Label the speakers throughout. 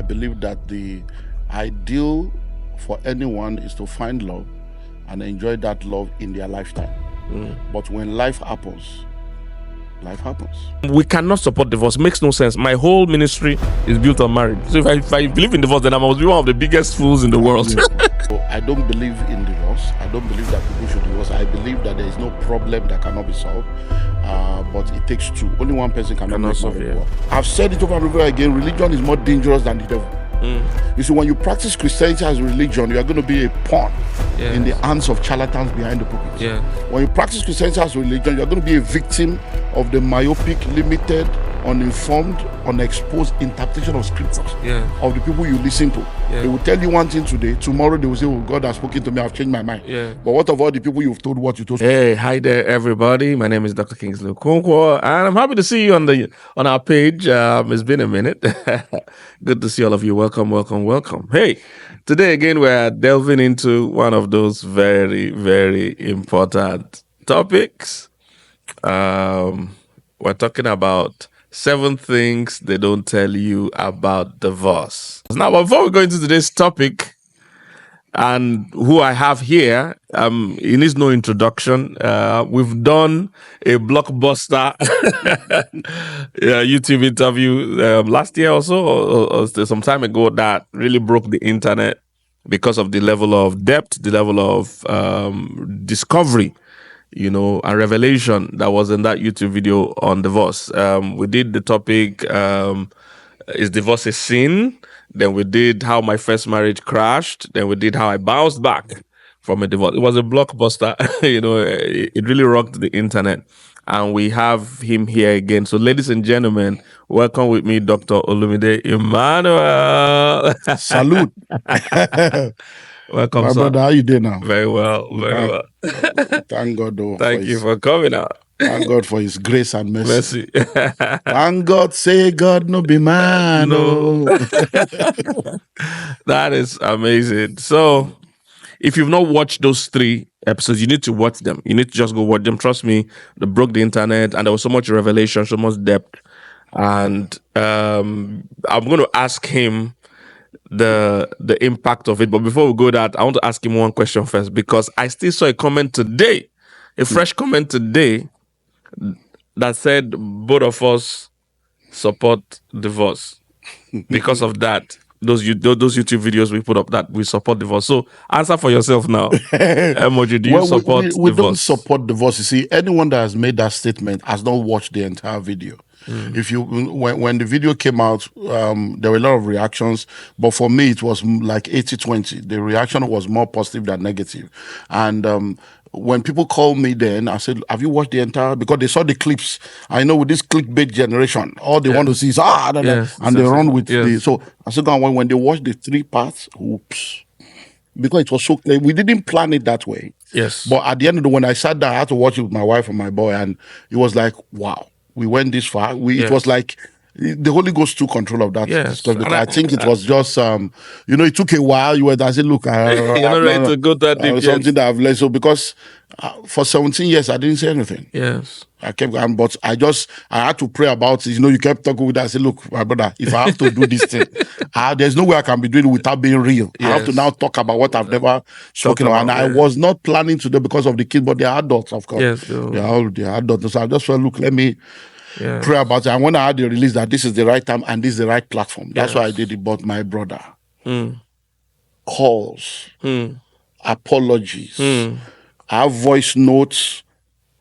Speaker 1: believe that the ideal for anyone is to find love and enjoy that love in their lifetime. But when life happens, life happens.
Speaker 2: We cannot support divorce. It makes no sense. My whole ministry is built on marriage. So if I believe in divorce, then I must be one of the biggest fools in the world.
Speaker 1: So I don't believe in divorce. I don't believe that people should divorce. I believe that there is no problem that cannot be solved. But it takes two. Only one person cannot make marriage work. I've said it over and over again. Religion is more dangerous than the devil. You see, when you practice Christianity as religion, you are going to be a pawn in the hands of charlatans behind the pulpit. When you practice Christianity as religion, you are going to be a victim of the myopic, limited, uninformed, unexposed interpretation of scriptures of the people you listen to. They will tell you one thing today, tomorrow they will say, oh, God has spoken to me, I've changed my mind. But what of all the people you've told what you told?
Speaker 2: Hey, hi there, everybody. My name is Dr. Kingsley Okonkwo, and I'm happy to see you on our page. It's been a minute. Good to see all of you. Welcome, welcome, welcome. Hey, today again, we're delving into one of those very, very important topics. We're talking about 7 things they don't tell you about divorce. Now, before we go into today's topic, and who I have here, he needs no introduction. We've done a blockbuster YouTube interview last year or so, or some time ago, that really broke the internet because of the level of depth, the level of discovery, and revelation that was in that YouTube video on divorce. We did the topic, is divorce a sin? Then we did how my first marriage crashed. Then we did how I bounced back from a divorce. It was a blockbuster. It really rocked the internet. And we have him here again. So ladies and gentlemen, welcome with me, Dr. Olumide Emmanuel.
Speaker 1: Salute.
Speaker 2: Welcome,
Speaker 1: my
Speaker 2: sir.
Speaker 1: brother. How you doing now?
Speaker 2: Very well, very well.
Speaker 1: Thank God.
Speaker 2: Thank you for coming out.
Speaker 1: Thank God for his grace and mercy.
Speaker 2: Mercy.
Speaker 1: Thank God, say God no be man. No.
Speaker 2: That is amazing. So, if you've not watched those 3 episodes, you need to watch them. You need to just go watch them. Trust me, they broke the internet, and there was so much revelation, so much depth. And I'm going to ask him the impact of it. But before we go that, I want to ask him one question first, because I still saw a comment today, a fresh comment today, that said both of us support divorce. Because of that, those YouTube videos we put up, that we support divorce. So answer for yourself now. Emoji, do you support
Speaker 1: we
Speaker 2: divorce?
Speaker 1: don't support divorce. You see, anyone that has made that statement has not watched the entire video. If you when the video came out, there were a lot of reactions, but for me it was like 80-20. The reaction was more positive than negative. And when people called me then, I said, have you watched the entire? Because they saw the clips. I know with this clickbait generation, all they want to see is, and they run with the. So I said, when they watch the 3 parts, oops. Because it was so clear. We didn't plan it that way.
Speaker 2: Yes.
Speaker 1: But at the end of the when I sat down, I had to watch it with my wife and my boy, and it was like, wow, we went this far. It was like the Holy Ghost took control of that.
Speaker 2: Yes.
Speaker 1: Because I think it was just, it took a while. I said, look,
Speaker 2: you're not ready to go that deep.
Speaker 1: Something that I've learned. So because for 17 years, I didn't say anything.
Speaker 2: Yes.
Speaker 1: I kept going, but I had to pray about it. You kept talking with that. I said, look, my brother, if I have to do this thing, there's no way I can be doing it without being real. Yes. I have to now talk about what I've never spoken about. And I was not planning to do because of the kids, but they're adults, of course.
Speaker 2: Yes.
Speaker 1: They're adults. So I just felt, look, let me pray about it. And when I had the release that this is the right time and this is the right platform, that's why I did it. But my brother, calls, apologies, I have voice notes,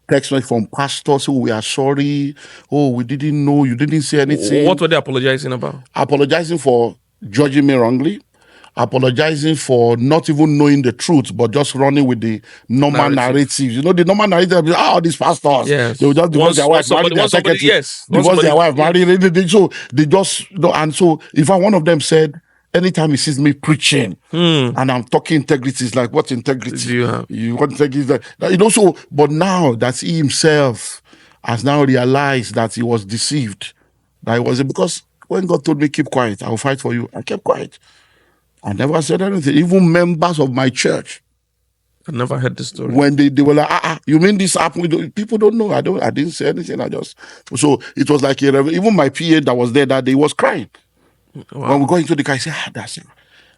Speaker 1: text message from pastors who we are sorry. Oh, we didn't know. You didn't say anything.
Speaker 2: What were they apologizing about?
Speaker 1: Apologizing for judging me wrongly. Apologizing for not even knowing the truth, but just running with the normal narratives. The normal narrative is, these pastors.
Speaker 2: Yes.
Speaker 1: They will just divorce their wife, marry their secretary.
Speaker 2: Yes.
Speaker 1: Divorce their wife, marry. So they just, and so if one of them said, anytime he sees me preaching and I'm talking integrity, it's like, what integrity?
Speaker 2: Do you have?
Speaker 1: What integrity? So, but now that he himself has now realized that he was deceived, that he was, because when God told me, keep quiet, I will fight for you, I kept quiet. I never said anything. Even members of my church,
Speaker 2: I never heard the story.
Speaker 1: When they were like, you mean this happened? People don't know. I didn't say anything. So it was like, even my PA that was there that day was crying.
Speaker 2: Wow.
Speaker 1: When we go into the car, I say, that's it.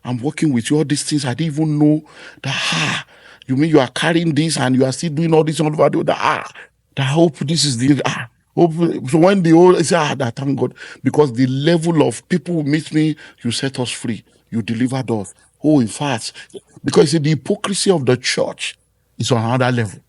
Speaker 1: I'm working with you, all these things. I didn't even know that, you mean you are carrying this and you are still doing all this all over that, I hope this is the, hope. So when they all say, that thank God, because the level of people who meet me, you set us free, you delivered us. Oh, in fact, because the hypocrisy of the church is on another level.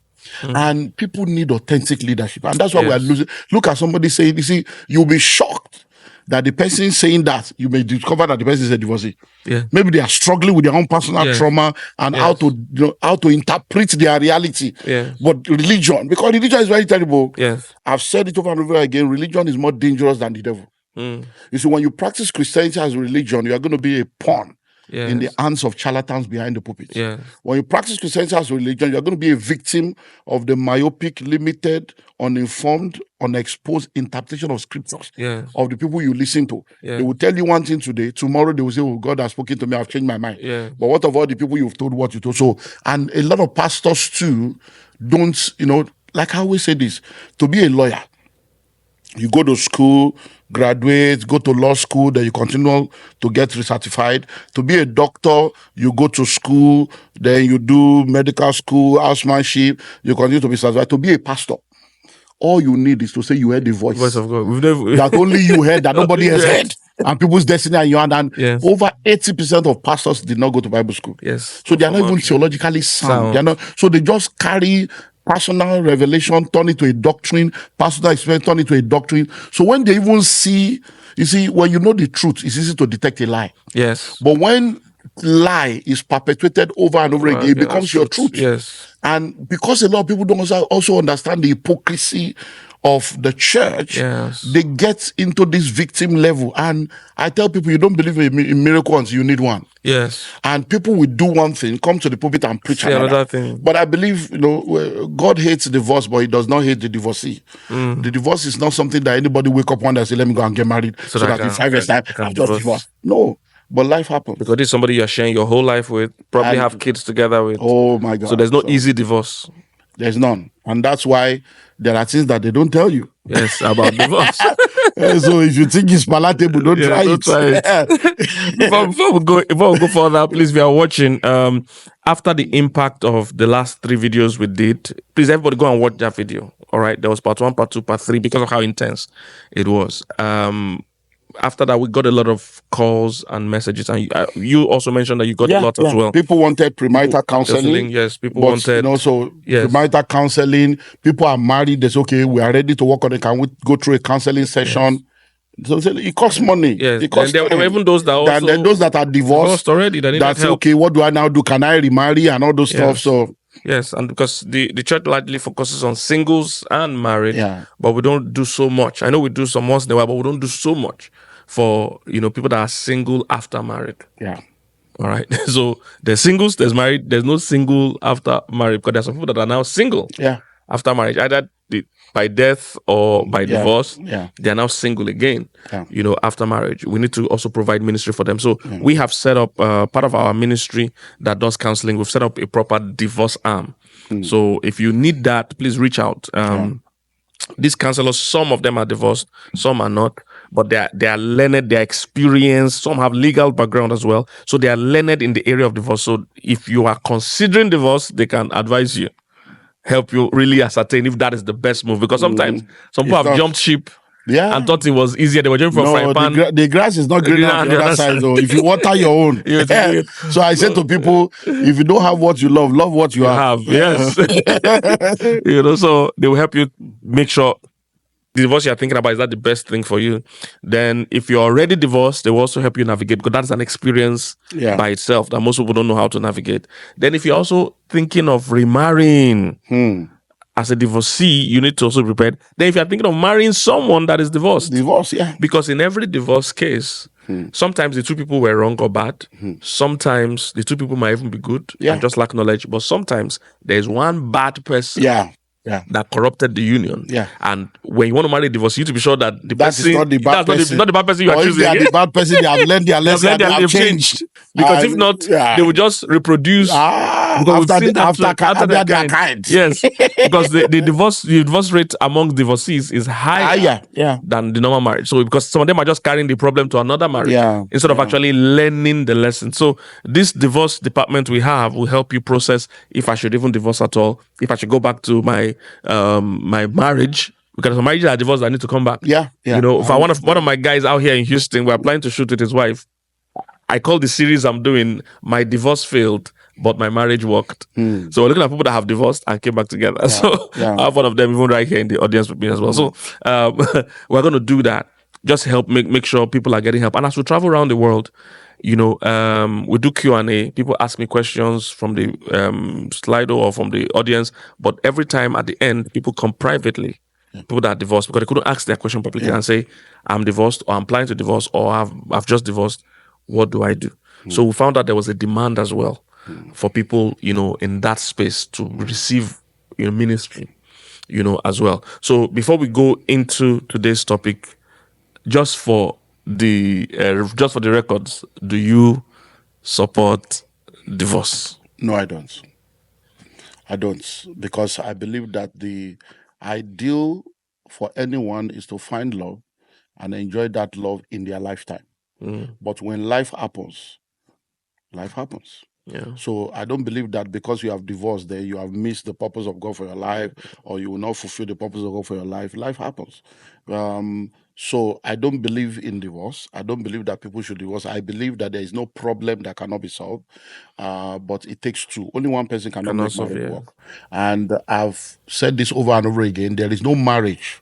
Speaker 1: And people need authentic leadership. And that's why we are losing. Look at somebody saying, you see, you'll be shocked that the person saying that, you may discover that the person is a divorcee.
Speaker 2: Yeah.
Speaker 1: Maybe they are struggling with their own personal trauma and how to interpret their reality.
Speaker 2: Yeah.
Speaker 1: But religion, because religion is very terrible.
Speaker 2: Yes.
Speaker 1: I've said it over and over again, religion is more dangerous than the devil. You see, when you practice Christianity as a religion, you are going to be a pawn in the hands of charlatans behind the pulpit. When you practice Christianity as a religion, you're going to be a victim of the myopic, limited, uninformed, unexposed interpretation of scriptures of the people you listen to. They will tell you one thing today, tomorrow they will say, oh, God has spoken to me, I've changed my mind. But what of all the people you've told what you told? So, and a lot of pastors too don't, like I always say this, to be a lawyer, you go to school, graduate, go to law school, then you continue to get recertified. To be a doctor, you go to school, then you do medical school, housemanship, you continue to be certified. To be a pastor, all you need is to say you heard the voice
Speaker 2: of God. We've never...
Speaker 1: that only you heard, that nobody has heard. And people's destiny and your hand. And over 80% of pastors did not go to Bible school. So they are not even theologically sound. They are not, so they just carry personal revelation, turn it to a doctrine, personal experience, turn it to a doctrine. So when they even see, you see, when you know the truth, it's easy to detect a lie. But when lie is perpetuated over and over again, it becomes your truth. And because a lot of people don't also understand the hypocrisy of the church, they get into this victim level. And I tell people, you don't believe in miracles until you need one. And people will do one thing, come to the pulpit and preach another thing. But I believe, God hates divorce, but he does not hate the divorcee. The divorce is not something that anybody wake up one day and say, let me go and get married so that in 5 years' time, I'll just divorce. No. But life happens.
Speaker 2: Because this is somebody you're sharing your whole life with, probably have kids together with.
Speaker 1: Oh my God.
Speaker 2: So there's no easy divorce.
Speaker 1: There's none. And that's why there are things that they don't tell you.
Speaker 2: About divorce.
Speaker 1: So if you think it's palatable, don't try it.
Speaker 2: Before we go further, please, if you are watching, after the impact of the last 3 videos we did, please everybody go and watch that video. All right. There was part 1, part 2, part 3 because of how intense it was. After that, we got a lot of calls and messages, and you also mentioned that you got a lot as well.
Speaker 1: People wanted premarital counseling.
Speaker 2: People wanted.
Speaker 1: Premarital counseling. People are married. They say, okay, we are ready to work on it. Can we go through a counseling session? So it costs money. It costs
Speaker 2: there were even those that also
Speaker 1: then those that are divorced
Speaker 2: already. That's
Speaker 1: okay. What do I now do? Can I remarry and all those stuff? So.
Speaker 2: Yes, and because the church largely focuses on singles and married, but we don't do so much. I know we do some once in a while, but we don't do so much for people that are single after married. All right. So there's singles, there's married, there's no single after married, because there's some people that are now single after marriage, either by death or by divorce. They are now single again, after marriage. We need to also provide ministry for them. So we have set up part of our ministry that does counseling. We've set up a proper divorce arm. So if you need that, please reach out. These counselors, some of them are divorced, some are not, but they are learned, they are experienced, some have legal background as well. So they are learned in the area of divorce. So if you are considering divorce, they can advise you, help you really ascertain if that is the best move. Because sometimes some people have jumped ship and thought it was easier. They were jumping from frying pan.
Speaker 1: The grass is not green on the other side. So if you water your own. So I say to people, if you don't have what you love what you have.
Speaker 2: Yes. So they will help you make sure the divorce you're thinking about, is that the best thing for you? Then if you're already divorced, they will also help you navigate, because that's an experience by itself that most people don't know how to navigate. Then if you're also thinking of remarrying as a divorcee, you need to also be prepared. Then if you're thinking of marrying someone that is divorced. Because in every divorce case, sometimes the two people were wrong or bad. Sometimes the two people might even be good and just lack knowledge. But sometimes there's one bad person that corrupted the union. And when you want to marry a divorce, you need to be sure that the person
Speaker 1: is not the bad person.
Speaker 2: Not the bad person you are choosing.
Speaker 1: If they are the bad person, they have learned their lesson and they have changed.
Speaker 2: Because if not, they will just reproduce because we've seen that
Speaker 1: after their kind.
Speaker 2: Yes, because the divorce rate among divorcees is higher than the normal marriage. So because some of them are just carrying the problem to another marriage instead of actually learning the lesson. So this divorce department we have will help you process if I should even divorce at all, if I should go back to my my marriage. Because some marriages are divorced, I need to come back. You know, if one of my guys out here in Houston, we're planning to shoot with his wife. I call the series I'm doing "My Divorce Failed, but My Marriage Worked." So we're looking at people that have divorced and came back together. So I have one of them even right here in the audience with me as well. So we're going to do that. Just help make sure people are getting help. And as we travel around the world, you know, we do Q&A. People ask me questions from the Slido or from the audience. But every time at the end, people come privately. People that are divorced because they couldn't ask their question publicly and say, "I'm divorced," or "I'm planning to divorce," or "I've just divorced. What do I do?" So we found out there was a demand as well for people, you know, in that space to receive, you know, ministry, you know, as well. So before we go into today's topic, just for the records, do you support divorce?
Speaker 1: No, I don't. I don't, because I believe that the ideal for anyone is to find love and enjoy that love in their lifetime. But when life happens.
Speaker 2: Yeah.
Speaker 1: So I don't believe that because you have divorced, then you have missed the purpose of God for your life, or you will not fulfill the purpose of God for your life. Life happens. So I don't believe in divorce. I don't believe that people should divorce. I believe that there is no problem that cannot be solved, but it takes two. Only one person cannot make marriage work. And I've said this over and over again. There is no marriage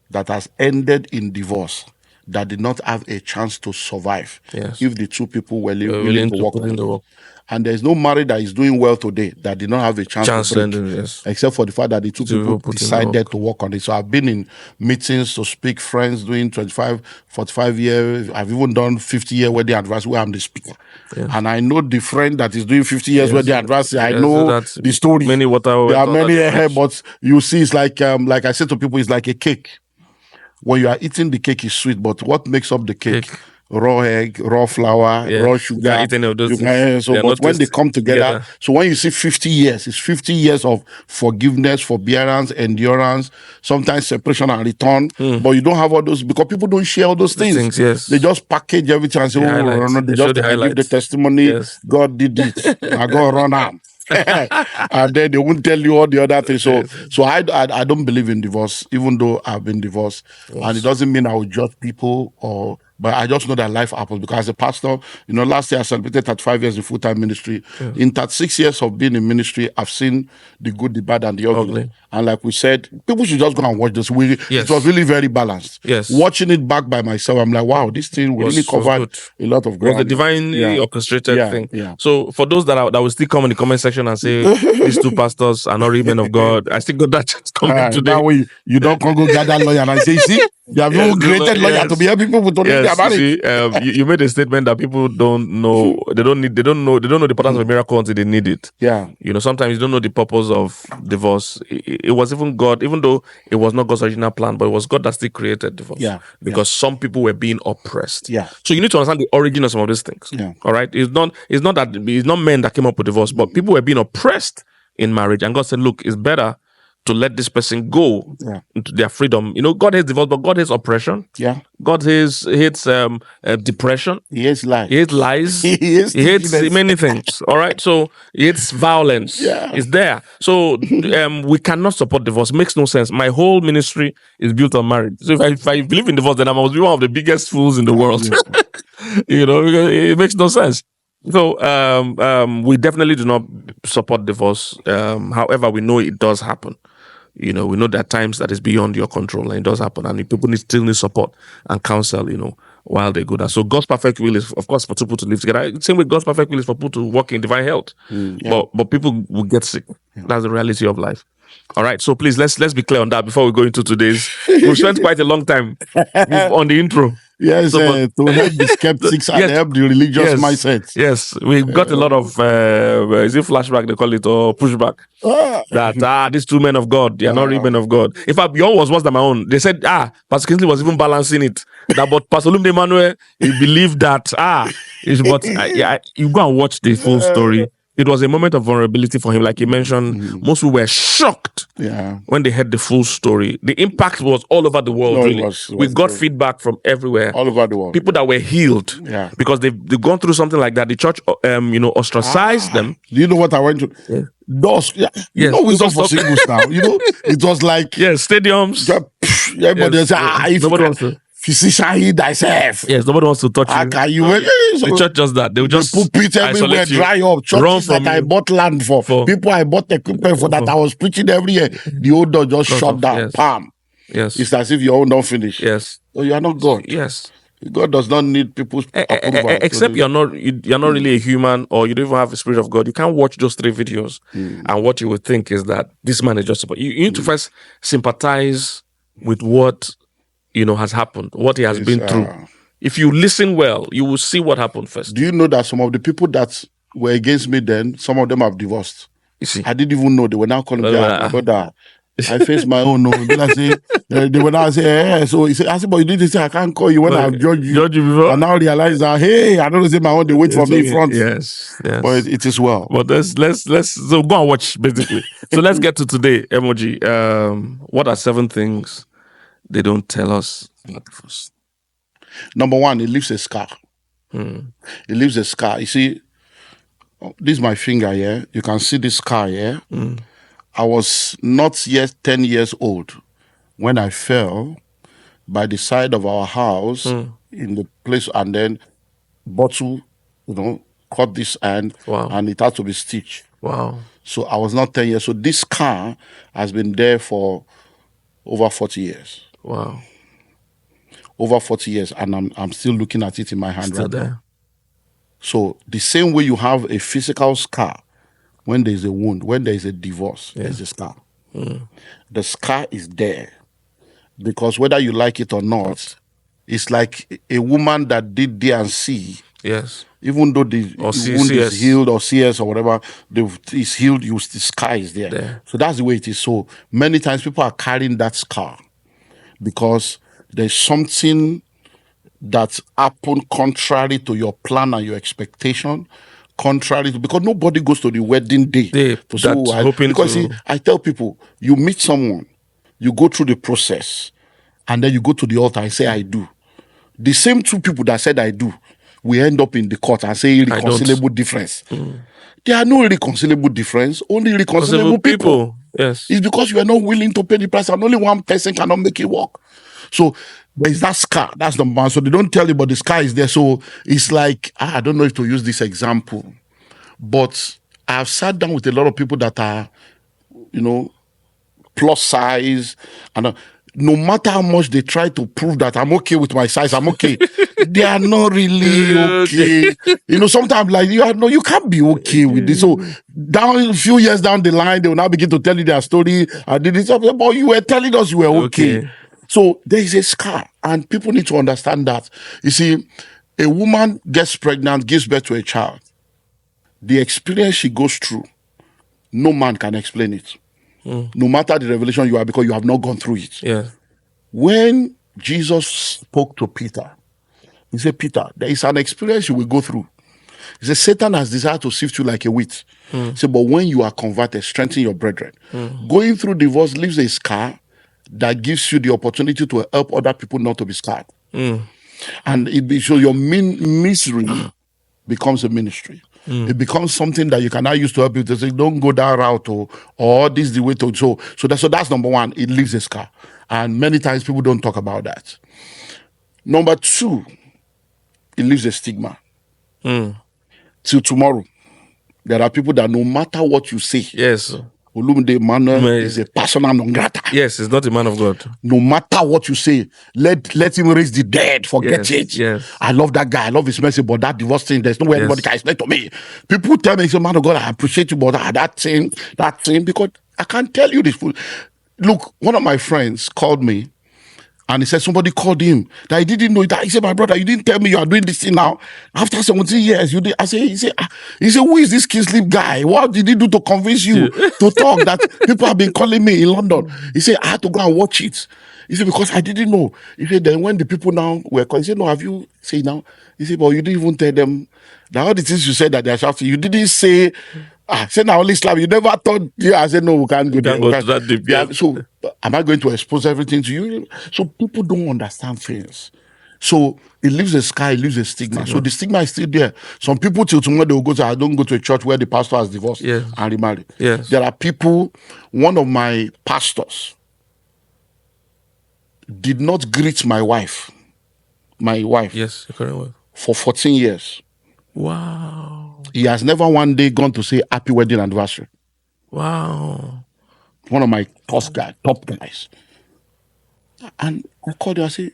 Speaker 1: that has ended in divorce that did not have a chance to survive if the two people were willing to work on it. And there's no marriage that is doing well today that did not have a chance to break, except for the fact that the two people decided to work on it. So I've been in meetings to speak, friends doing 25, 45 years. I've even done 50-year wedding anniversary where I'm the speaker. And I know the friend that is doing 50 years wedding anniversary. I know the story. There are many, but you see, it's like I said to people, it's like a cake. When you are eating the cake is sweet, but what makes up the cake? Raw egg, raw flour, raw sugar. But when they come together, so when you see 50 years, it's 50 years of forgiveness, forbearance, endurance, sometimes separation and return. But you don't have all those because people don't share all those things. They just package everything and say, they just give the testimony. God did it. I go run out. And then they won't tell you all the other things. So I don't believe in divorce, even though I've been divorced. And it doesn't mean I will judge people but I just know that life happens because as a pastor, you know, last year I celebrated 35 years in full-time ministry. In 36 years of being in ministry, I've seen the good, the bad, and the ugly. And like we said, people should just go and watch this. It was really very balanced. Watching it back by myself, I'm like, wow, this thing really covered a lot of ground.
Speaker 2: It was a divinely orchestrated thing. So for those that will still come in the comment section and say, these two pastors are not really men of God, I still got that chance coming today.
Speaker 1: That way, you don't go gather lawyer and I say, see, you have no created lawyer to be helping people to read their marriage.
Speaker 2: You made a statement that people don't know. They don't know the importance of a miracle until they need it. You know, sometimes you don't know the purpose of divorce. It was even God, even though it was not God's original plan, but it was God that still created divorce. Because some people were being oppressed. So you need to understand the origin of some of these things. All right. It's not men that came up with divorce, but people were being oppressed in marriage, and God said, look, it's better to let this person go into their freedom. You know, God hates divorce, but God hates oppression. God hates depression.
Speaker 1: He hates lies.
Speaker 2: He hates lies. He hates many things. All right. So he hates violence. It's there. So we cannot support divorce. It makes no sense. My whole ministry is built on marriage. So if I believe in divorce, then I must be one of the biggest fools in the world. You know, it makes no sense. So we definitely do not support divorce. However, we know it does happen. You know, we know there are times that is beyond your control, and it does happen, and people still need support and counsel, you know, while they go there. So God's perfect will is, of course, for two people to live together. Same way God's perfect will is for people to walk in divine health. But people will get sick. That's the reality of life. All right, so please let's be clear on that before we go into today's. We've spent quite a long time on the intro.
Speaker 1: Yes, to help the skeptics and help the religious mindset.
Speaker 2: Yes, we got a lot of is it flashback they call it, or pushback? That these two men of God, they are not really men of God. In fact, your own was worse than my own. They said Pastor Kingsley was even balancing it. But Pastor Olumide Emmanuel, he believed that you go and watch the full story. it was a moment of vulnerability for him. Like you mentioned, most people were shocked when they heard the full story. The impact was all over the world, really. We got feedback from everywhere.
Speaker 1: All over the world.
Speaker 2: People that were healed because they've gone through something like that. The church, ostracized them.
Speaker 1: Do you know what I went to? You know, wisdom for singles now. You know, it was like
Speaker 2: stadiums.
Speaker 1: Everybody say, nobody wants to. Physician, heal thyself.
Speaker 2: Yes, nobody wants to touch you. The church does that. They will just
Speaker 1: put pit everywhere, dry up. Churches that I bought land for. People I bought equipment for that I was preaching every year. The old door just shut down. Palm.
Speaker 2: Yes.
Speaker 1: It's as if your own don't finish.
Speaker 2: Yes.
Speaker 1: So you are not God.
Speaker 2: Yes.
Speaker 1: God does not need people's approval.
Speaker 2: Except you're not really a human, or you don't even have the Spirit of God. You can't watch those 3 videos, and what you would think is that this man is just. You need to first sympathize with what has happened, what he has been through. If you listen well, you will see what happened first.
Speaker 1: Do you know that some of the people that were against me then, some of them have divorced?
Speaker 2: You see,
Speaker 1: I didn't even know. They were now calling me, brother. I faced my own. They were now saying, so he said, I said, but you didn't say I can't call you when I've judged you.
Speaker 2: Before.
Speaker 1: And now realize that, hey, I don't say my own. They wait for me in front.
Speaker 2: Yes.
Speaker 1: But it is well.
Speaker 2: But let's so go and watch basically. So let's get to today, Emoji. What are 7 things they don't tell us about the first?
Speaker 1: Number 1, it leaves a scar. It leaves a scar. You see, this is my finger here. You can see this scar here. I was not yet 10 years old when I fell by the side of our house in the place, and then bottle, caught this hand, and it had to be stitched.
Speaker 2: Wow.
Speaker 1: So I was not 10 years. So this scar has been there for over 40 years.
Speaker 2: Wow.
Speaker 1: Over 40 years, and I'm still looking at it in my hand
Speaker 2: still
Speaker 1: right
Speaker 2: there.
Speaker 1: now. So the same way you have a physical scar when there is a wound, when there is a divorce, there's a scar. The scar is there because whether you like it or not, it's like a woman that did D and C.
Speaker 2: Yes.
Speaker 1: Even though the wound is healed, or CS or whatever, it's healed, the scar is there. So that's the way it is. So many times people are carrying that scar because there's something that happened contrary to your plan and your expectation, because nobody goes to the wedding day. I tell people, you meet someone, you go through the process, and then you go to the altar and say, I do. The same 2 people that said I do, we end up in the court and say irreconcilable difference. There are no irreconcilable difference, only irreconcilable people.
Speaker 2: Yes.
Speaker 1: It's because you are not willing to pay the price, and only one person cannot make it work. So there's that scar. That's number 1. So they don't tell you, but the scar is there. So it's like, I don't know if to use this example, but I've sat down with a lot of people that are, plus size, and no matter how much they try to prove that I'm okay with my size, I'm okay, they are not really okay. Sometimes like you can't be okay with this. So a few years down the line, they will now begin to tell you their story. I did this, but you were telling us you were okay. So there is a scar, and people need to understand that. You see, a woman gets pregnant, gives birth to a child. The experience she goes through, no man can explain it. No matter the revelation you are, because you have not gone through it.
Speaker 2: Yeah.
Speaker 1: When Jesus spoke to Peter, he said, Peter, there is an experience you will go through. He said, Satan has desired to sift you like a wheat. He said, but when you are converted, strengthen your brethren. Going through divorce leaves a scar that gives you the opportunity to help other people not to be scarred. And so your misery becomes a ministry. It becomes something that you can now use to help you to say, don't go that route, or this is the way to. So that's number 1. It leaves a scar. And many times people don't talk about that. Number 2, it leaves a stigma. Till tomorrow, there are people that no matter what you say,
Speaker 2: yes,
Speaker 1: Olumide Emmanuel is a persona non grata.
Speaker 2: Yes, he's not a man of God.
Speaker 1: No matter what you say, let him raise the dead. Forget it.
Speaker 2: Yes.
Speaker 1: I love that guy. I love his message, but that divorce thing, there's no way anybody can explain to me. People tell me, man of God, I appreciate you, but that thing, because I can't tell you this. Look, one of my friends called me, and he said somebody called him that he didn't know that. He said, my brother, you didn't tell me you are doing this thing now. After 17 years, you did. He said, who is this Kingsley guy? What did he do to convince you to talk that people have been calling me in London? He said, I had to go and watch it. He said, because I didn't know. He said, then when the people now were calling, he said, no, have you said now? He said, but you didn't even tell them that all the things you said that they're shouting. You didn't say, say now only Islam. You never thought, I said, no, we can't go there.
Speaker 2: Can't go to that deep,
Speaker 1: Yeah,
Speaker 2: yes.
Speaker 1: so am I going to expose everything to you? So people don't understand things. So it leaves a scar, it leaves a stigma. So the stigma is still there. Some people till tomorrow they will go to, I don't go to a church where the pastor has divorced and remarried.
Speaker 2: Yes.
Speaker 1: There are people, one of my pastors did not greet my wife.
Speaker 2: Yes, your current wife.
Speaker 1: For 14 years.
Speaker 2: Wow.
Speaker 1: He has never one day gone to say happy wedding anniversary.
Speaker 2: Wow.
Speaker 1: One of my top guys. And I called her, I said,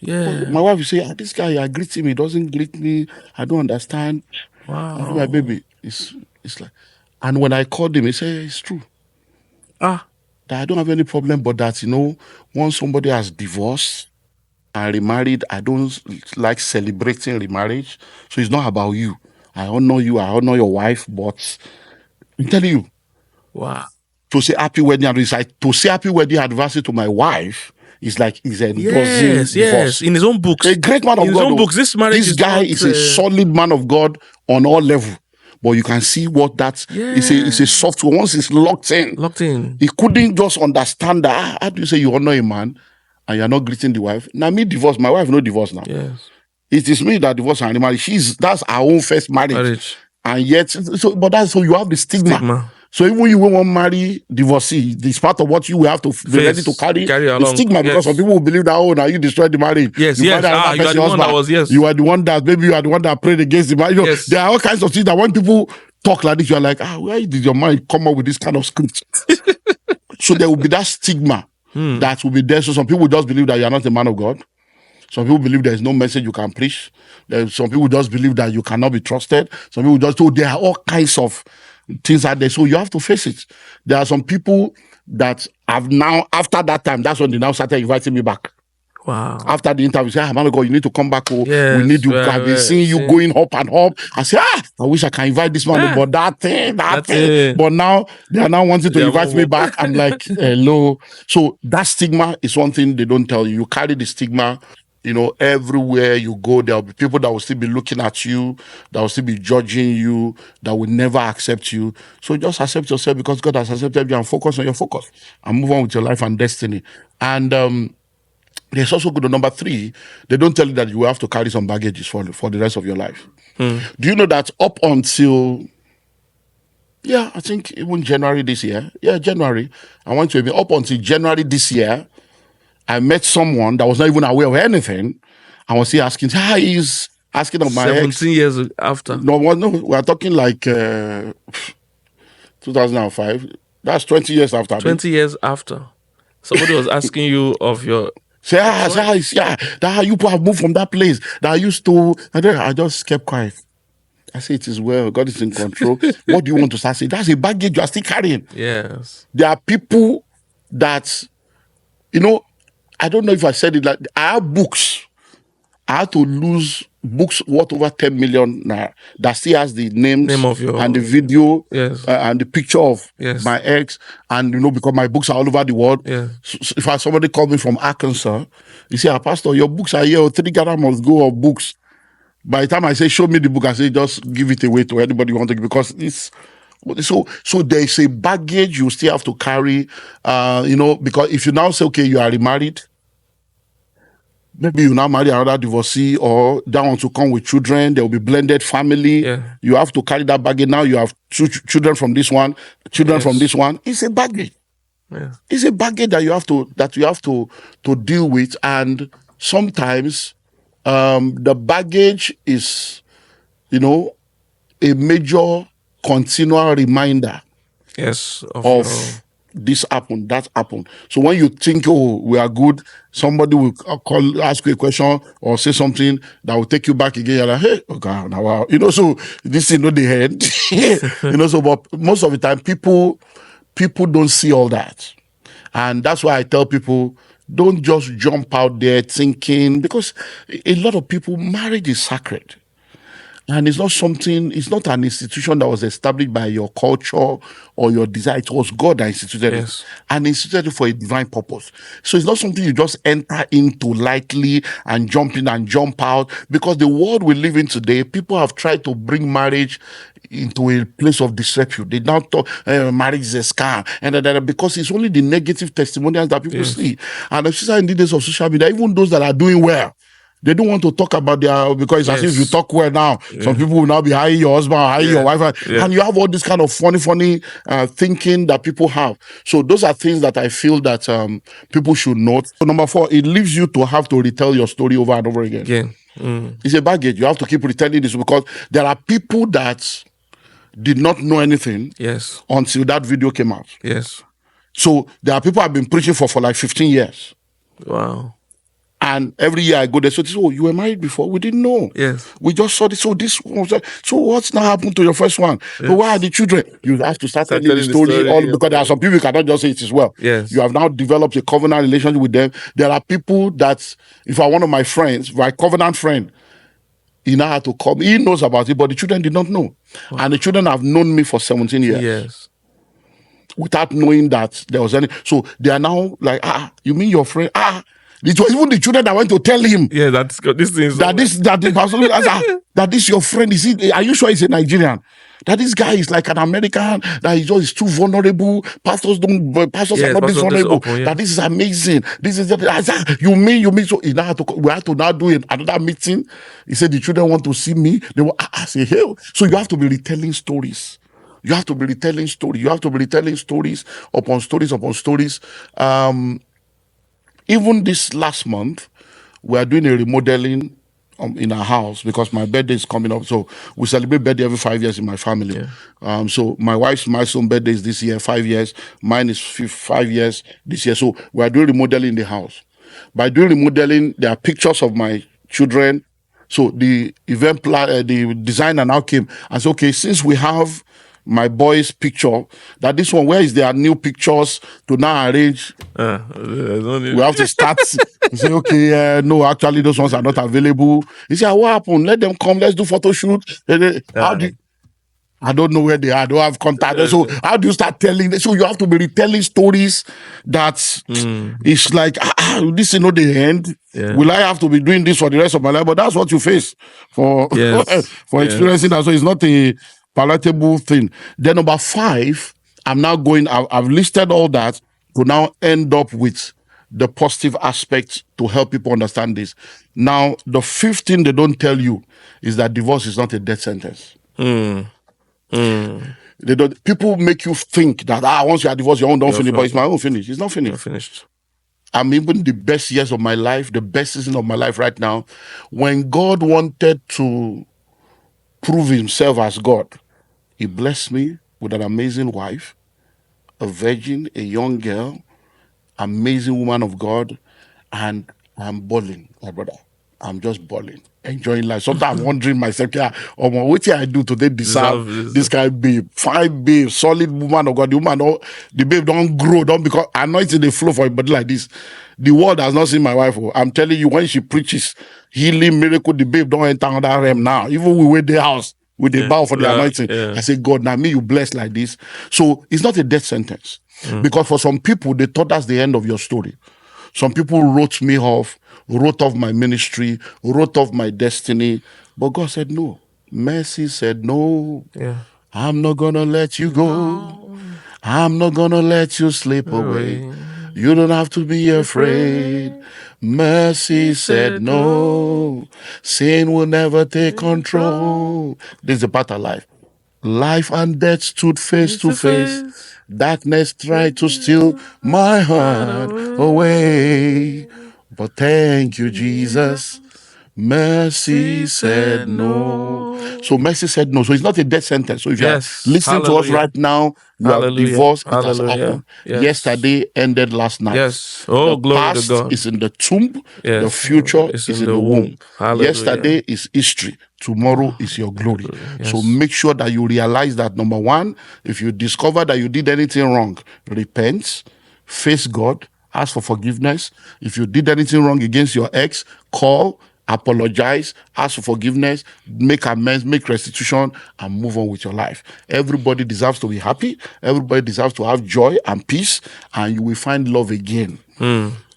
Speaker 1: my wife will say, this guy, I greet him, he doesn't greet me. I don't understand.
Speaker 2: Wow.
Speaker 1: I said, my baby, it's like, and when I called him, he said, it's true. That I don't have any problem, but that, once somebody has divorced and remarried, I don't like celebrating remarriage. So it's not about you. I honor you, I honor your wife, but I'm telling you.
Speaker 2: Wow.
Speaker 1: To say happy wedding anniversary, to my wife is like he's endorsing divorce.
Speaker 2: In his own books.
Speaker 1: A great man of God.
Speaker 2: In his own books, this marriage
Speaker 1: this guy is a solid man of God on all levels. But you can see what that is a software. Once it's locked in. He couldn't just understand that. How do you say you honor a man and you're not greeting the wife? Now me divorce, my wife no divorce now.
Speaker 2: Yes.
Speaker 1: It is me that divorced and remarried. That's our own first marriage. And yet, so you have the stigma. So even you won't marry divorcee, it's part of what you will have to be ready to carry the stigma, because some people will believe that, now you destroyed the marriage.
Speaker 2: You are the one that was,
Speaker 1: you are the one that, maybe you are the one that prayed against the marriage. There are all kinds of things that when people talk like this, you are like, where did your mind come up with this kind of script? So there will be that stigma that will be there. So some people just believe that you are not a man of God. Some people believe there is no message you can preach. Some people just believe that you cannot be trusted. Some people just, there are all kinds of things out there. So you have to face it. There are some people that have now, after that time, that's when they now started inviting me back.
Speaker 2: Wow.
Speaker 1: After the interview, say, man of God, you need to come back. We need you. I've been seeing you going up and up. I say, I wish I can invite this man, but that thing. But now, they are now wanting to invite me back. I'm like, hello. So that stigma is one thing they don't tell you. You carry the stigma. Everywhere you go, there will be people that will still be looking at you, that will still be judging you, that will never accept you. So just accept yourself because God has accepted you, and focus on your focus and move on with your life and destiny. And there's also good. Number 3, they don't tell you that you will have to carry some baggages for the rest of your life. Do you know that up until, I think even January this year, January, I went to a meeting. Up until January this year, I met someone that was not even aware of anything. I was still asking, he's asking of my
Speaker 2: 17 years after.
Speaker 1: No, we're talking like 2005. That's 20 years after.
Speaker 2: 20 years after. Somebody was asking you of your...
Speaker 1: Say, that you have moved from that place that I used to... And then I just kept quiet. I say, it is well. God is in control. What do you want to start saying? That's a baggage you are still carrying.
Speaker 2: Yes.
Speaker 1: There are people that, I don't know if I said it, like I have books. I had to lose books worth over 10 million naira that still has the names
Speaker 2: of your,
Speaker 1: and the video and the picture of my ex, and because my books are all over the world. So if somebody called me from Arkansas, you say, Pastor, your books are here, 3 Ghana must go of books. By the time I say, show me the book, I say, just give it away to anybody you want to give, because it's so there is a baggage you still have to carry, because if you now say, okay, you are remarried, maybe you now marry another divorcee, or that one to come with children, there will be blended family. You have to carry that baggage. Now you have 2 children from this one, from this one. It's a baggage. It's a baggage that you have to deal with, and sometimes the baggage is, a major continual reminder of this happened, that happened. So when you think, we are good, somebody will ask you a question or say something that will take you back again. You're like, hey, okay, now wow. So this is not the head. But most of the time people don't see all that. And that's why I tell people, don't just jump out there thinking, because a lot of people, marriage is sacred. And it's not an institution that was established by your culture or your desire. It was God that instituted it. And instituted it for a divine purpose. So it's not something you just enter into lightly and jump in and jump out. Because the world we live in today, people have tried to bring marriage into a place of disrepute. They now talk marriage is a scam, and because it's only the negative testimonials that people see. And especially in the days of social media, even those that are doing well, they don't want to talk about their, because it's as if you talk well now, some people will now be hiring your husband, hiring your wife, and you have all this kind of funny thinking that people have. So those are things that I feel that people should note. So number 4, it leaves you to have to retell your story over and over again. It's a baggage. You have to keep retelling this because there are people that did not know anything until that video came out. So there are people I've been preaching for like 15 years.
Speaker 2: Wow.
Speaker 1: And every year I go there. So this, you were married before? We didn't know. We just saw this. So this was so what's now happened to your first one? So where are the children? You have to start telling the story all because there are some people you cannot just say it as well. You have now developed a covenant relationship with them. There are people that, if I one of my friends, my covenant friend, he now had to come. He knows about it, but the children did not know. And the children have known me for 17 years. Without knowing that there was any. So they are now like, you mean your friend? It was even the children that went to tell him.
Speaker 2: That's this thing.
Speaker 1: That this your friend. Are you sure he's a Nigerian? That this guy is like an American. That he's just too vulnerable. Pastors are not this vulnerable. That this is amazing. This is you mean. So we have to now do another meeting. He said the children want to see me. They will say hell. So you have to be retelling stories. You have to be retelling stories. You have to be retelling stories upon stories upon stories. Even this last month, we are doing a remodeling in our house because my birthday is coming up. So we celebrate birthday every 5 years in my family. So my wife's milestone birthday is this year, 5 years. Mine is 5 years this year. So we are doing remodeling in the house. By doing remodeling, there are pictures of my children. So the event plan, the designer now came and said, okay, since we have my boy's picture, that this one, where is their new pictures to now arrange? We have to start. We say, okay, no, actually those ones are not available. He said, what happened? Let them come, let's do photo shoot. I don't know where they are. I don't have contact. So how do you start telling? So you have to be retelling stories that it's like, this is not the end. Will I have to be doing this for the rest of my life? But that's what you face for experiencing that. So it's not a palatable thing. Then number 5, I'm now going, I've listed all that to now end up with the positive aspects to help people understand this. Now, the 5th thing they don't tell you is that divorce is not a death sentence. People make you think that once you are divorced, your own don't finish, but it's my own finish. It's not finished. I'm even the best years of my life, the best season of my life right now. When God wanted to prove himself as God, he blessed me with an amazing wife, a virgin, a young girl, amazing woman of God, and I'm balling, my brother. I'm just balling, enjoying life. Sometimes I'm wondering myself, what I do today deserve this kind of babe, fine babe, solid woman of God. The babe don't grow, don't because anointing the flow for a body like this. The world has not seen my wife. I'm telling you, when she preaches healing, miracle, the babe don't enter under realm now. Even we wait the house with the bow for the anointing. I say, God, now me you bless like this. So it's not a death sentence. Because for some people, they thought that's the end of your story. Some people wrote me off, wrote off my ministry, wrote off my destiny. But God said no. Mercy said no. I'm not going to let you go. I'm not going to let you slip away. You don't have to be afraid. Mercy said no. Sin will never take control. This is a part of life. Life and death stood face to face. Darkness tried to steal my heart away. But thank you, Jesus. Mercy said no. So mercy said no. So it's not a death sentence. So if you're listening to us right now, you are divorced, it has happened. Yesterday ended last night.
Speaker 2: Oh,
Speaker 1: the
Speaker 2: glory
Speaker 1: past
Speaker 2: to God.
Speaker 1: is in the tomb. The future is in the womb. Yesterday is history. Tomorrow is your glory. So make sure that you realize that, number 1, if you discover that you did anything wrong, repent, face God, ask for forgiveness. If you did anything wrong against your ex, call, apologize, ask for forgiveness, make amends, make restitution, and move on with your life. Everybody deserves to be happy. Everybody deserves to have joy and peace, and you will find love again.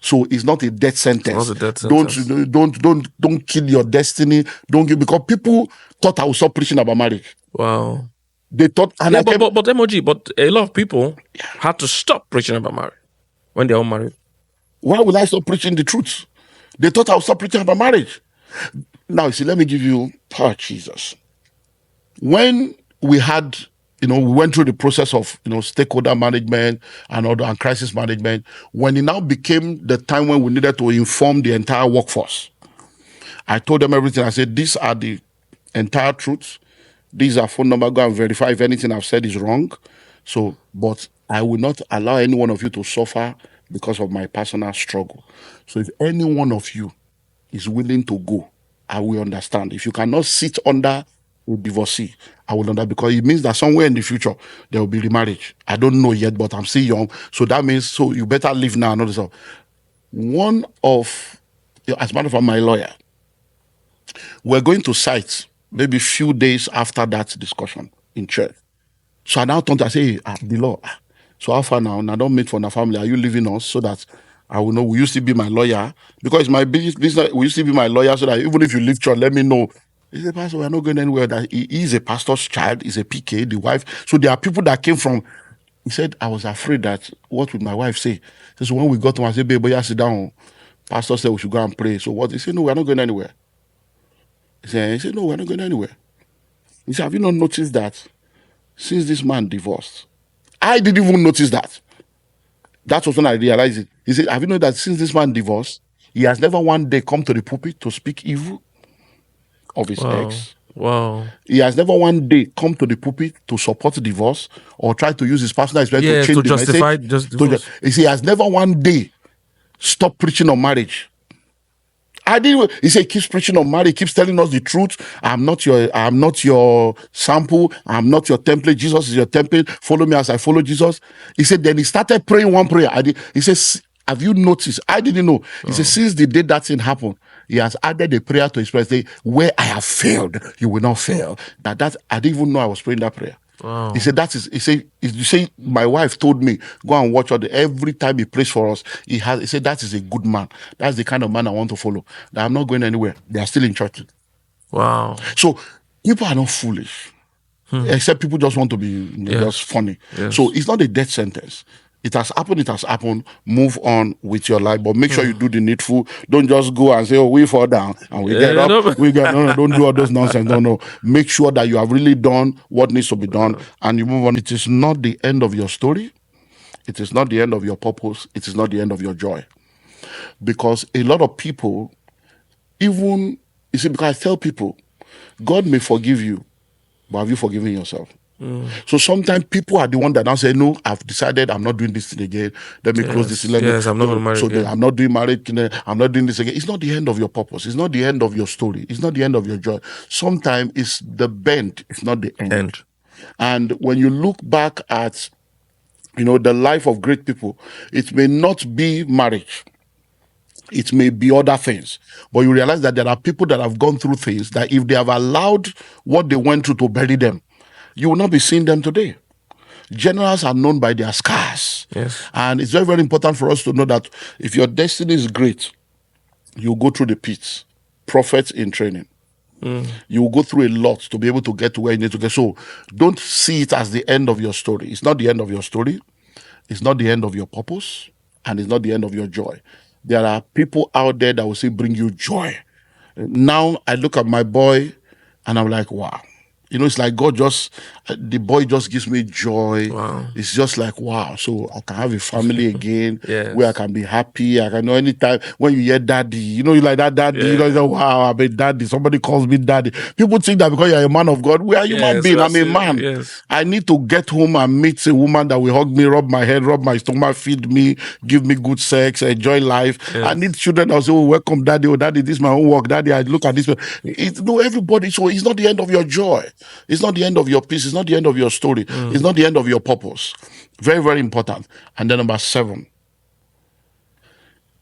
Speaker 1: So it's not a death sentence.
Speaker 2: Not a death sentence.
Speaker 1: Don't kill your destiny. Don't give, because people thought I would stop preaching about marriage.
Speaker 2: Wow.
Speaker 1: They thought, and
Speaker 2: yeah, but MOG, but a lot of people had to stop preaching about marriage when they're all married.
Speaker 1: Why would I stop preaching the truth? They thought I would stop preaching about marriage. Now, you see, let me give you, Jesus. When we had, we went through the process of, stakeholder management and crisis management, when it now became the time when we needed to inform the entire workforce, I told them everything. I said, these are the entire truths. These are phone number. Go and verify if anything I've said is wrong. So, but I will not allow any one of you to suffer because of my personal struggle. So if any one of you is willing to go, I will understand. If you cannot sit under a divorcee, I will understand, because it means that somewhere in the future there will be remarriage. I don't know yet, but I'm still young. So that means, so you better leave now and all this stuff. One of, as a matter of fact, my lawyer, we're going to site maybe a few days after that discussion in church. So I now turned to, I say, the law. So how far now? Now don't meet for the family. Are you leaving us so that I will know? Will you still be my lawyer? Because it's my business. Will you still be my lawyer so that even if you leave church, let me know? He said, Pastor, we're not going anywhere. That he is a pastor's child, he's a PK, the wife. So there are people that came from. He said, I was afraid that what would my wife say? So when we got to him, I said, babe, you sit down. Pastor said we should go and pray. So what? He said, no, we're not going anywhere. He said, no, we're not going anywhere. He said, have you not noticed that since this man divorced? I didn't even notice that. That was when I realized it. He said, have you known that since this man divorced, he has never one day come to the pulpit to speak evil of his ex?
Speaker 2: Wow.
Speaker 1: He has never one day come to the pulpit to support divorce or try to use his personal experience to change
Speaker 2: to justify just divorce.
Speaker 1: He has never one day stopped preaching on marriage. He said, he keeps preaching on marriage, he keeps telling us the truth. I'm not your sample, I'm not your template. Jesus is your template. Follow me as I follow Jesus. He said, then he started praying one prayer. He says, have you noticed? I didn't know. He said, since the day that thing happened, he has added a prayer to his prayer. Say, where I have failed, you will not fail. I didn't even know I was praying that prayer.
Speaker 2: Wow.
Speaker 1: He said, my wife told me, go and watch every time he prays for us. He said, that is a good man. That's the kind of man I want to follow. That I'm not going anywhere. They are still in church.
Speaker 2: Wow.
Speaker 1: So people are not foolish. Except people just want to be just funny.
Speaker 2: Yes.
Speaker 1: So it's not a death sentence. It has happened. Move on with your life, but make sure you do the needful. Don't just go and say, oh, we fall down and we get up. No, don't do all those nonsense. No. Make sure that you have really done what needs to be done and you move on. It is not the end of your story. It is not the end of your purpose. It is not the end of your joy. Because a lot of people, because I tell people, God may forgive you, but have you forgiven yourself? So sometimes people are the one that now say, no, I've decided I'm not doing this thing again. Let me close this.
Speaker 2: I'm not going to marry again.
Speaker 1: I'm not doing marriage. I'm not doing this again. It's not the end of your purpose. It's not the end of your story. It's not the end of your joy. Sometimes it's the bend. It's not the end. And when you look back at, the life of great people, it may not be marriage. It may be other things, but you realize that there are people that have gone through things that if they have allowed what they went through to bury them, you will not be seeing them today. Generals are known by their scars.
Speaker 2: Yes.
Speaker 1: And it's very, very important for us to know that if your destiny is great, you go through the pits. Prophets in training. You will go through a lot to be able to get to where you need to get. So don't see it as the end of your story. It's not the end of your story. It's not the end of your purpose. And it's not the end of your joy. There are people out there that will say, bring you joy. Now I look at my boy and I'm like, wow. It's like God the boy just gives me joy.
Speaker 2: Wow.
Speaker 1: It's just like, wow. So I can have a family again
Speaker 2: Yes.
Speaker 1: where I can be happy. I can know anytime when you hear daddy, you like that daddy,
Speaker 2: Yeah.
Speaker 1: you know, wow, I'm a daddy. Somebody calls me daddy. People think that because you're a man of God, we are human being. I'm a man.
Speaker 2: Yes.
Speaker 1: I need to get home and meet a woman that will hug me, rub my head, rub my stomach, feed me, give me good sex, enjoy life.
Speaker 2: Yes.
Speaker 1: I need children that will say, oh, welcome daddy. Oh, daddy, this is my homework. Daddy, I look at this. Everybody. So it's not the end of your joy. It's not the end of your peace. It's not the end of your story. It's not the end of your purpose. Very, very important. And then number 7,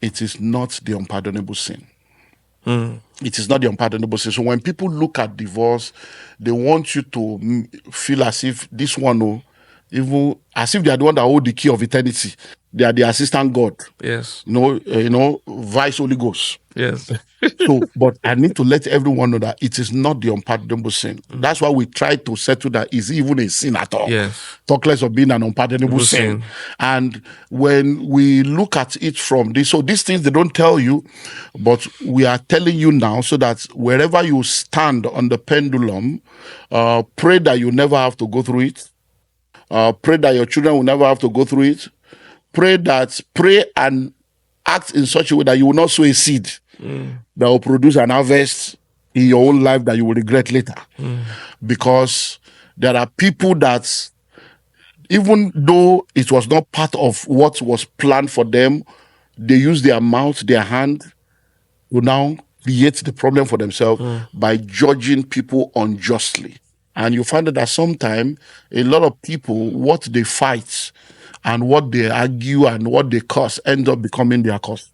Speaker 1: it is not the unpardonable sin. It is not the unpardonable sin. So when people look at divorce, they want you to feel as if this one, even as if they are the one that hold the key of eternity. They are the assistant God.
Speaker 2: Yes.
Speaker 1: Vice Holy Ghost.
Speaker 2: Yes.
Speaker 1: So, but I need to let everyone know that it is not the unpardonable sin. That's why we try to settle that is even a sin at all.
Speaker 2: Yes.
Speaker 1: Talk less of being an unpardonable sin. And when we look at it from this, so these things they don't tell you, but we are telling you now so that wherever you stand on the pendulum, pray that you never have to go through it. Pray that your children will never have to go through it. Pray and act in such a way that you will not sow a seed that will produce an harvest in your own life that you will regret later. Because there are people that, even though it was not part of what was planned for them, they use their mouth, their hand to now create the problem for themselves by judging people unjustly. And you find that sometimes a lot of people, what they fight and what they argue and what they curse ends up becoming their cause.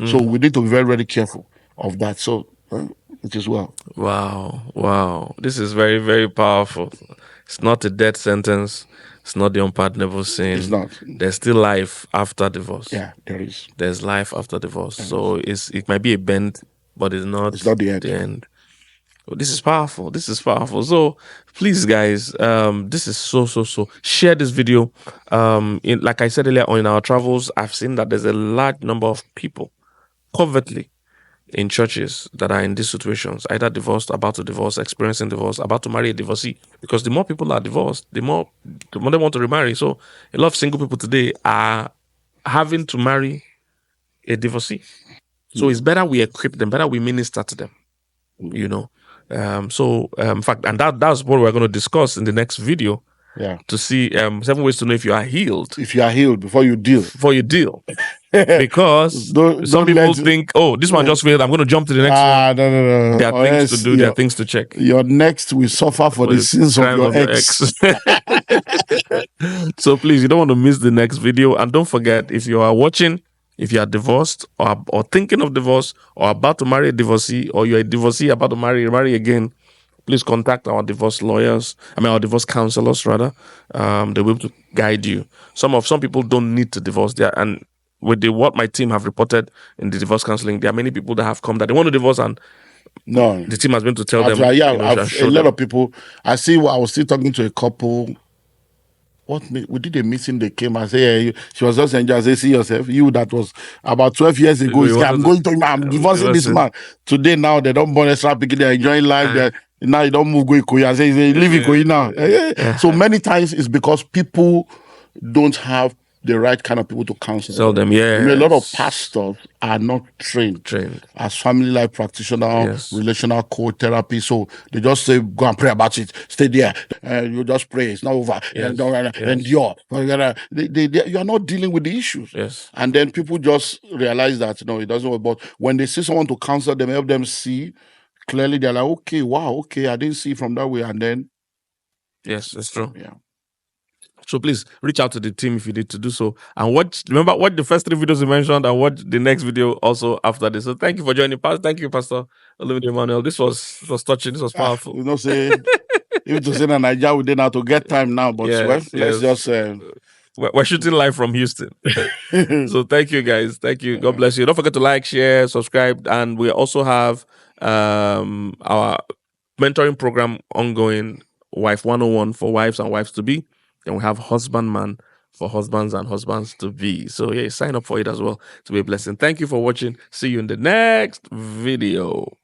Speaker 1: So we need to be very, very careful of that. So it is well.
Speaker 2: Wow. This is very, very powerful. It's not a death sentence. It's not the unpardonable sin.
Speaker 1: It's not.
Speaker 2: There's still life after divorce.
Speaker 1: Yeah, there is.
Speaker 2: There's life after divorce. So it might be a bend, but it's not
Speaker 1: the end.
Speaker 2: Well, this is powerful. So please, guys, this is so share this video. Like I said earlier on, in our travels, I've seen that there's a large number of people covertly in churches that are in these situations, either divorced, about to divorce, experiencing divorce, about to marry a divorcee. Because the more people are divorced, the more they want to remarry. So a lot of single people today are having to marry a divorcee. So it's better we equip them, better we minister to them, in fact, and that's what we're going to discuss in the next video.
Speaker 1: Yeah.
Speaker 2: To see 7 ways to know if you are healed.
Speaker 1: If you are healed before you deal.
Speaker 2: Because some people think, this one just failed, I'm going to jump to the next one.
Speaker 1: No.
Speaker 2: There are things to do, there are things to check.
Speaker 1: Your next will suffer for the sins of your ex.
Speaker 2: So please, you don't want to miss the next video. And don't forget, if you are watching, if you are divorced or thinking of divorce or about to marry a divorcee, or you're a divorcee about to marry again, please contact our divorce lawyers. Our divorce counselors, rather. They will be able to guide you. Some people don't need to divorce. And with what my team have reported in the divorce counseling, there are many people that have come that they want to divorce, and the team has been to tell them.
Speaker 1: A lot of people. I was still talking to a couple. We did a meeting. They came and say, she was just enjoying. I say, see yourself, you that was about 12 years ago. I'm divorcing this man. Today, now they don't born extra picking. They're enjoying life. Now you don't move go Ikoyi and say leave Ikoyi now. So many times it's because people don't have the right kind of people to counsel.
Speaker 2: Tell them,
Speaker 1: a lot of pastors are not trained as family life practitioners, relational coach, therapy. So they just say, go and pray about it. Stay there. You just pray. It's not over. Endure. You are not dealing with the issues. And then people just realize that, it doesn't work. But when they see someone to counsel them, help them see, clearly they're like, okay, I didn't see from that way. And then.
Speaker 2: Yes, that's true.
Speaker 1: Yeah.
Speaker 2: So please reach out to the team if you need to do so. And watch the first 3 videos you mentioned, and watch the next video also after this. So thank you for joining. Thank you, Pastor Olumide Emmanuel. This was touching. This was powerful.
Speaker 1: If to say that Nigeria, we didn't have to get time now, but let's just.
Speaker 2: We're shooting live from Houston. So thank you, guys. Thank you. God bless you. Don't forget to like, share, subscribe. And we also have our mentoring program ongoing, Wife 101 for wives and wives to be. Then we have Husbandman for husbands and husbands to be. So sign up for it as well to be a blessing. Thank you for watching. See you in the next video.